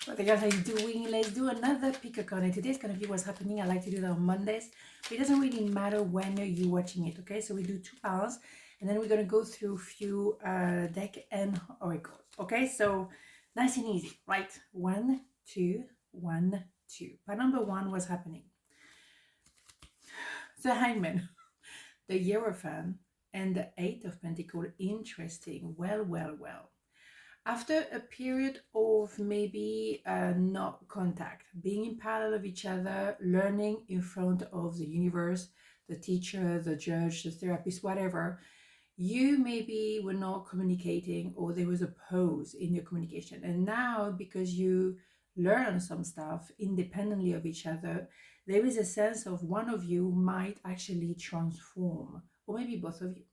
What the guys, how you doing? Let's do another pick a card. Today's gonna be what's happening. I like to do that on Mondays. But it doesn't really matter when you're watching it, okay? So we do 2 hours and then we're gonna go through a few deck and oracle. Okay, so nice and easy, right? 1, 2, 1, 2. Part number 1, what's happening? The Hangman, the Hierophant, and the Eight of Pentacles. Interesting. Well. After a period of maybe not contact, being in parallel of each other, learning in front of the universe, the teacher, the judge, the therapist, whatever, you maybe were not communicating or there was a pause in your communication. And now, because you learn some stuff independently of each other, there is a sense of one of you might actually transform, or maybe both of you.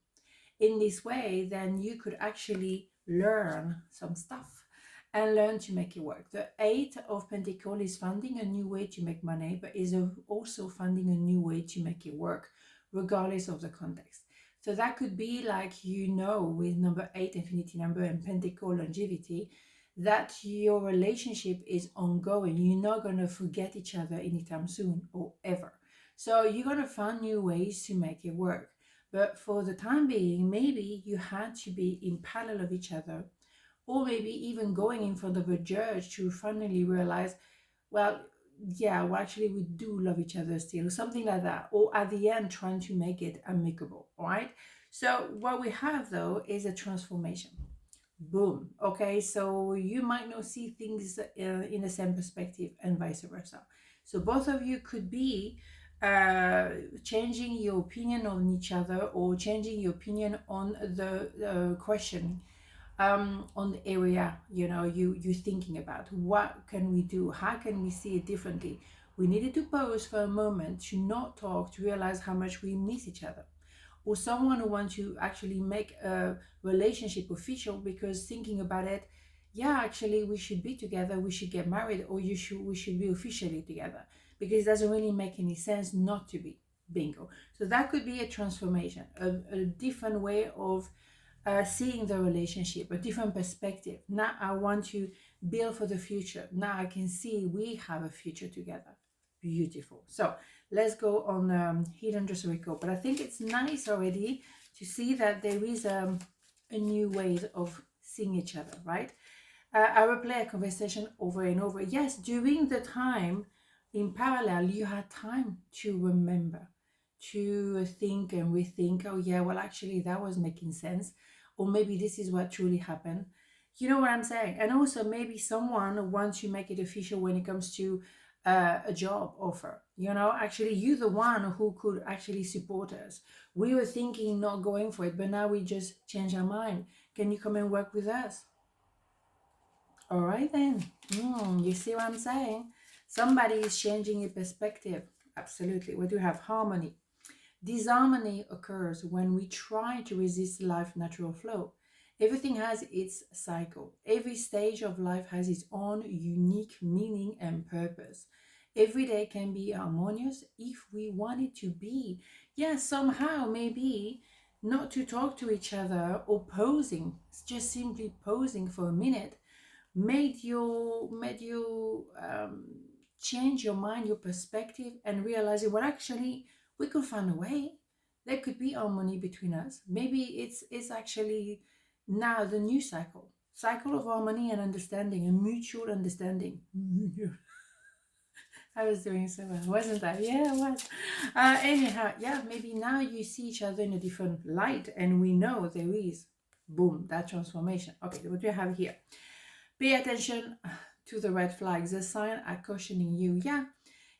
In this way, then you could actually learn some stuff and learn to make it work. The Eight of Pentacles is finding a new way to make money, but is also finding a new way to make it work, regardless of the context. So that could be like, with number 8, infinity number, and Pentacle longevity, that your relationship is ongoing. You're not going to forget each other anytime soon or ever. So you're going to find new ways to make it work. But for the time being, maybe you had to be in parallel of each other, or maybe even going in front of a judge to finally realize, well, actually we do love each other still, something like that. Or at the end, trying to make it amicable, all right? So what we have though is a transformation. Boom. Okay, so you might not see things in the same perspective and vice versa. So both of you could be changing your opinion on each other, or changing your opinion on the question, on the area you're thinking about. What can we do? How can we see it differently? We needed to pause for a moment to not talk, to realize how much we miss each other. Or someone who wants to actually make a relationship official because thinking about it, actually we should be together, we should get married, or we should be officially together, because it doesn't really make any sense not to be. Bingo. So that could be a transformation, a different way of seeing the relationship, a different perspective. Now I want to build for the future. Now I can see we have a future together. Beautiful. So let's go on hidden record. But I think it's nice already to see that there is a new way of seeing each other, right? I replay a conversation over and over. Yes, during the time in parallel, you had time to remember, to think and rethink. Oh yeah, well actually that was making sense, or maybe this is what truly happened. You know what I'm saying? And also maybe someone wants to make it official when it comes to a job offer. Actually you the one who could actually support us. We were thinking not going for it, but now we just change our mind. Can you come and work with us? All right then. You see what I'm saying? Somebody is changing your perspective. Absolutely. We do have harmony. Disharmony occurs when we try to resist life's natural flow. Everything has its cycle. Every stage of life has its own unique meaning and purpose. Every day can be harmonious if we want it to be. Yes, somehow, maybe not to talk to each other or posing, just simply posing for a minute, made you change your mind, your perspective, and realize it. Well, actually, we could find a way. There could be harmony between us. Maybe it's actually now the new cycle of harmony and understanding, and mutual understanding. I was doing so well, wasn't I? Yeah, I was. Anyhow, maybe now you see each other in a different light, and we know there is, boom, that transformation. Okay, what do you have here? Pay attention to the red flags. The signs are cautioning you.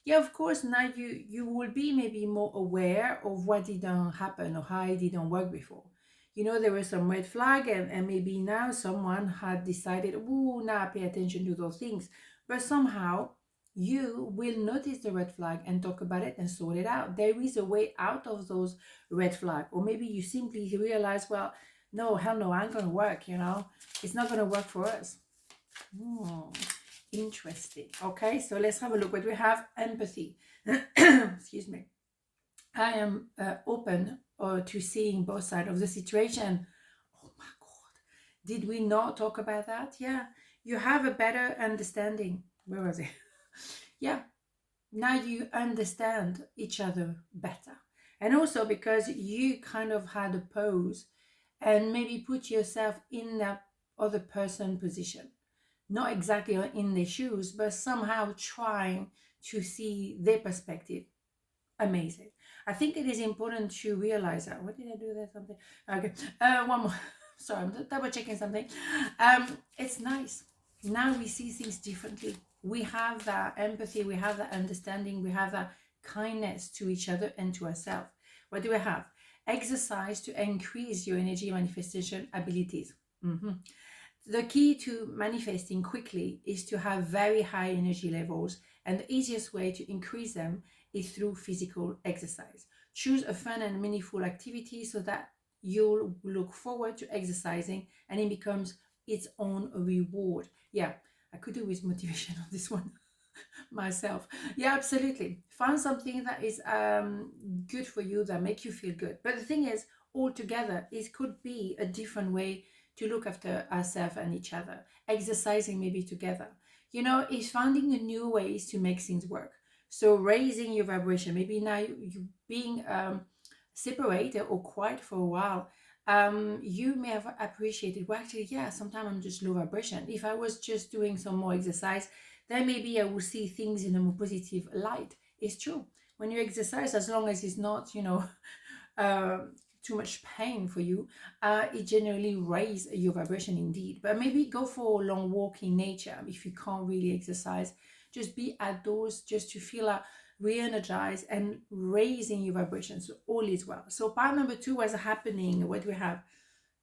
Yeah, of course, now you will be maybe more aware of what didn't happen or how it didn't work before. There was some red flag, and maybe now someone had decided, oh, now pay attention to those things. But somehow you will notice the red flag and talk about it and sort it out. There is a way out of those red flags. Or maybe you simply realize, well, no, hell no, I'm going to work, It's not going to work for us. Interesting. Okay, so let's have a look. What we have: empathy. Excuse me. I am open to seeing both sides of the situation. Oh my God. Did we not talk about that? Yeah. You have a better understanding. Where was it? Yeah, now you understand each other better. And also because you kind of had a pose and maybe put yourself in that other person position, not exactly in their shoes, but somehow trying to see their perspective. Amazing. I think it is important to realize that. What did I do there? Something. Okay. One more. Sorry, I'm double checking something. It's nice. Now we see things differently. We have that empathy. We have that understanding. We have that kindness to each other and to ourselves. What do we have? Exercise to increase your energy manifestation abilities. Mhm. The key to manifesting quickly is to have very high energy levels, and the easiest way to increase them is through physical exercise. Choose a fun and meaningful activity so that you'll look forward to exercising and it becomes its own reward. Yeah, I could do with motivation on this one myself. Yeah, absolutely. Find something that is good for you, that make you feel good. But the thing is, altogether, it could be a different way to look after ourselves and each other. Exercising maybe together. Is finding a new ways to make things work. So raising your vibration. Maybe now you being separated or quiet for a while. You may have appreciated, well, actually, yeah, sometimes I'm just low vibration. If I was just doing some more exercise, then maybe I will see things in a more positive light. It's true. When you exercise, as long as it's not, uh, too much pain for you, it generally raises your vibration indeed. But maybe go for a long walk in nature if you can't really exercise. Just be outdoors just to feel re-energized and raising your vibration. So all is well. So part number 2 was happening. What do we have?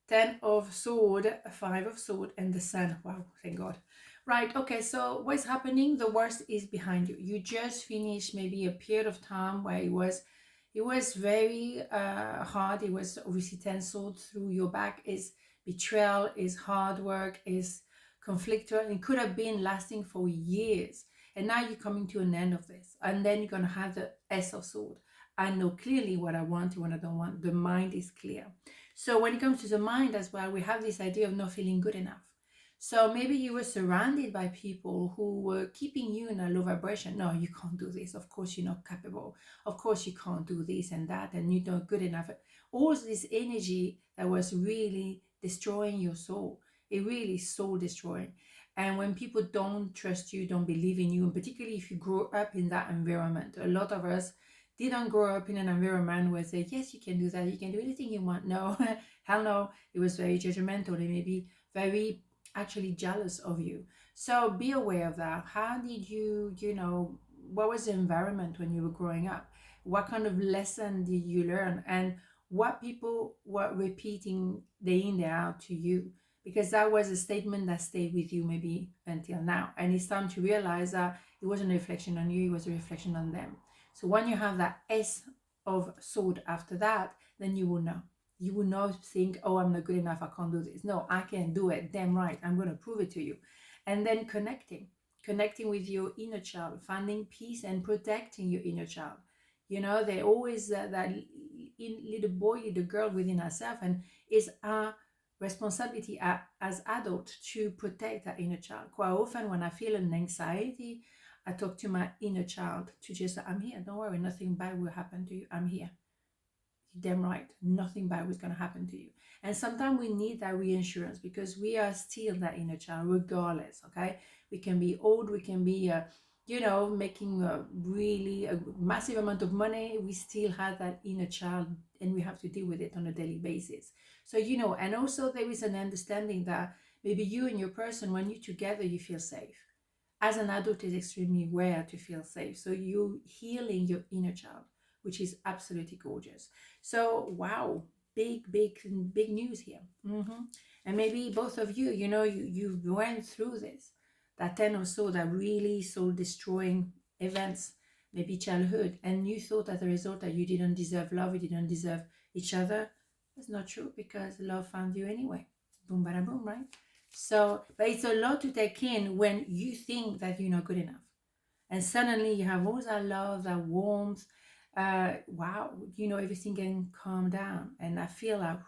10 of sword, 5 of sword, and the sun. Wow, thank God. Right, okay, so what's happening? The worst is behind you. You just finished maybe a period of time where it was very hard. It was obviously 10 sword through your back. Is betrayal, is hard work, is conflict. It could have been lasting for years. And now you're coming to an end of this. And then you're gonna have the S of sword. I know clearly what I want and what I don't want. The mind is clear. So when it comes to the mind as well, we have this idea of not feeling good enough. So maybe you were surrounded by people who were keeping you in a low vibration. No, you can't do this. Of course, you're not capable. Of course, you can't do this and that, and you're not good enough. All this energy that was really destroying your soul. It really soul destroying. And when people don't trust you, don't believe in you, and particularly if you grow up in that environment, a lot of us didn't grow up in an environment where say, yes, you can do that, you can do anything you want. No, hell no. It was very judgmental. They may be very actually jealous of you. So be aware of that. How did what was the environment when you were growing up? What kind of lesson did you learn? And what people were repeating day in, day out to you? Because that was a statement that stayed with you maybe until now. And it's time to realize that it wasn't a reflection on you, it was a reflection on them. So when you have that S of sword after that, then you will know. You will not think, oh, I'm not good enough, I can't do this. No, I can do it. Damn right. I'm going to prove it to you. And then connecting with your inner child, finding peace and protecting your inner child. They always that little boy, little girl within ourselves, and it's our responsibility as adults to protect that inner child. Quite often when I feel an anxiety, I talk to my inner child to just, I'm here. Don't worry, nothing bad will happen to you. I'm here. You're damn right. Nothing bad was going to happen to you. And sometimes we need that reassurance because we are still that inner child, regardless. Okay. We can be old. We can be, making a massive amount of money. We still have that inner child and we have to deal with it on a daily basis. So, and also there is an understanding that maybe you and your person, when you're together, you feel safe. As an adult, it's extremely rare to feel safe. So you're healing your inner child, which is absolutely gorgeous. So, wow, big, big, big news here. And maybe both of you, you went through this, that 10 or so, that really soul destroying events, maybe childhood, and you thought as a result that you didn't deserve love, you didn't deserve each other. That's not true because love found you anyway. Boom, bada boom, right? So, but it's a lot to take in when you think that you're not good enough. And suddenly you have all that love, that warmth. Wow, everything can calm down. And I feel like,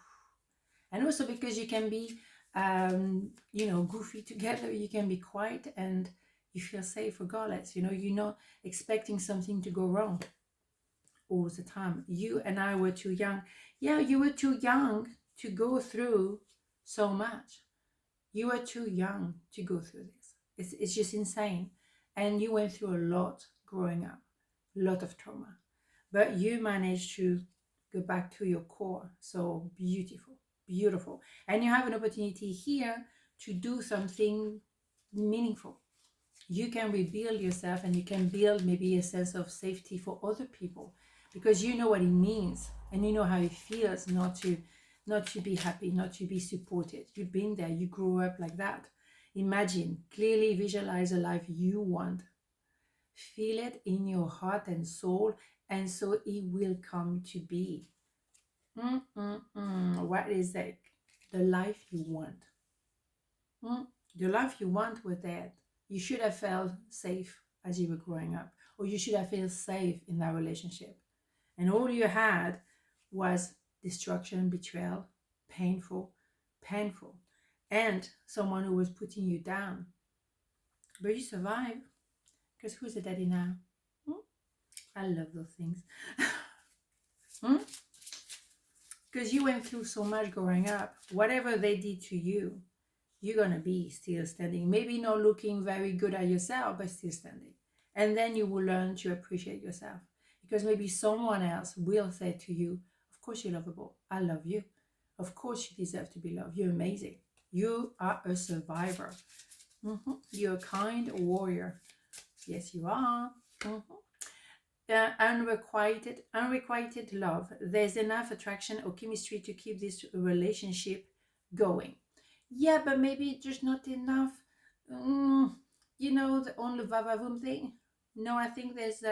and also because you can be goofy together. You can be quiet and you feel safe regardless. You're not expecting something to go wrong all the time. You and I were too young. Yeah, you were too young to go through so much. You were too young to go through this. It's just insane. And you went through a lot growing up, a lot of trauma. But you managed to go back to your core. So beautiful, beautiful. And you have an opportunity here to do something meaningful. You can rebuild yourself and you can build maybe a sense of safety for other people because you know what it means and you know how it feels not to be happy, not to be supported. You've been there, you grew up like that. Imagine, clearly visualize a life you want. Feel it in your heart and soul, and so it will come to be. What is it? The life you want. The life you want was that. You should have felt safe as you were growing up, or you should have felt safe in that relationship. And all you had was destruction, betrayal, painful, painful, and someone who was putting you down. But you survived, because who's the daddy now? I love those things. Because you went through so much growing up. Whatever they did to you, you're going to be still standing. Maybe not looking very good at yourself, but still standing. And then you will learn to appreciate yourself. Because maybe someone else will say to you, of course you're lovable. I love you. Of course you deserve to be loved. You're amazing. You are a survivor. You're a kind warrior. Yes, you are. Unrequited love. There's enough attraction or chemistry to keep this relationship going. Yeah, but maybe just not enough. The only vavavoom thing. No, I think there's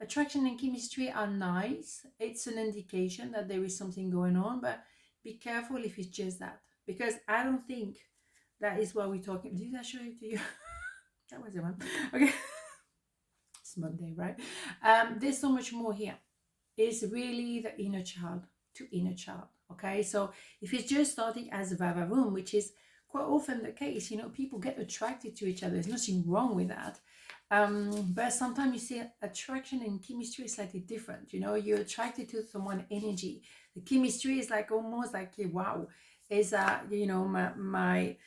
attraction and chemistry are nice. It's an indication that there is something going on, but be careful if it's just that, because I don't think that is what we're talking. Did I show it to you? That was the one. Okay. It's Monday, right? There's so much more here. It's really the inner child to inner child. Okay, so if it's just starting as a vavavoom, which is quite often the case, people get attracted to each other. There's nothing wrong with that. But sometimes you see attraction and chemistry is slightly different. You're attracted to someone's energy. The chemistry is like almost like, wow, is my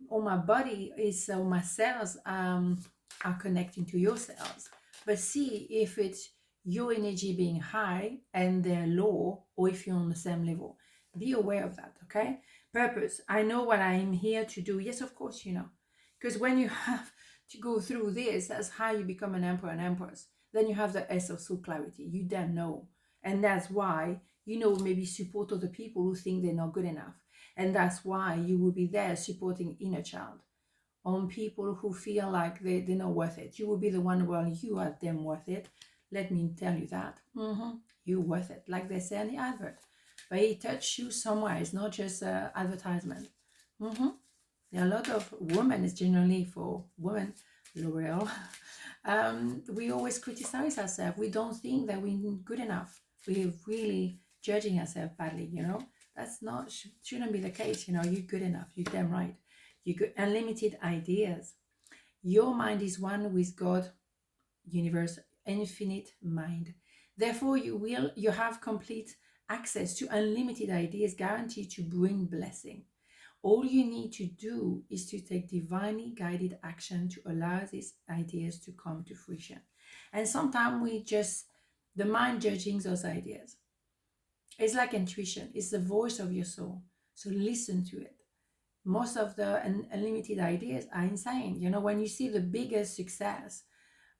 all my body is, all my cells are connecting to your cells. But see if it's your energy being high and they're low, or if you're on the same level. Be aware of that, okay? Purpose. I know what I'm here to do. Yes, of course, because when you have to go through this, that's how you become an emperor and empress. Then you have the S of soul clarity. You then know. And that's why, maybe support other people who think they're not good enough. And that's why you will be there supporting inner child on people who feel like they're not worth it. You will be the one, well, you are damn worth it. Let me tell you that. You're worth it. Like they say in the advert. But it touches you somewhere. It's not just advertisement. There are a lot of women. It's generally for women. L'Oreal. We always criticize ourselves. We don't think that we're good enough. We're really judging ourselves badly, That's not, shouldn't be the case, You're good enough. You're damn right. You got unlimited ideas. Your mind is one with God, universe, infinite mind. Therefore, you have complete access to unlimited ideas guaranteed to bring blessing. All you need to do is to take divinely guided action to allow these ideas to come to fruition. And sometimes the mind judging those ideas. It's like intuition. It's the voice of your soul. So listen to it. Most of the unlimited ideas are insane. When you see the biggest success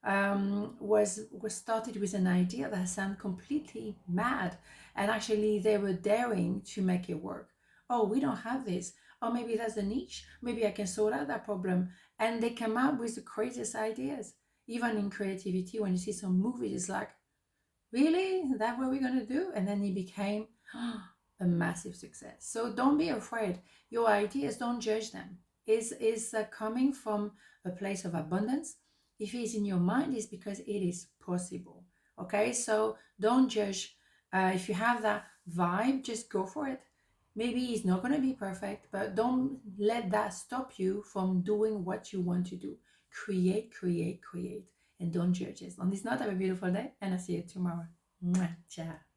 was started with an idea that sounded completely mad, and actually they were daring to make it work. Oh, we don't have this. Oh, maybe that's a niche. Maybe I can sort out that problem. And they come up with the craziest ideas. Even in creativity, when you see some movies, it's like, really? Is that what we're going to do? And then it became a massive success. So don't be afraid. Your ideas, don't judge them. Is coming from a place of abundance. If it's in your mind, it's because it is possible. Okay, so don't judge. If you have that vibe, just go for it. Maybe it's not going to be perfect, but don't let that stop you from doing what you want to do. Create, create, create, and don't judge it. On this note, have a beautiful day, and I'll see you tomorrow. Mwah. Ciao.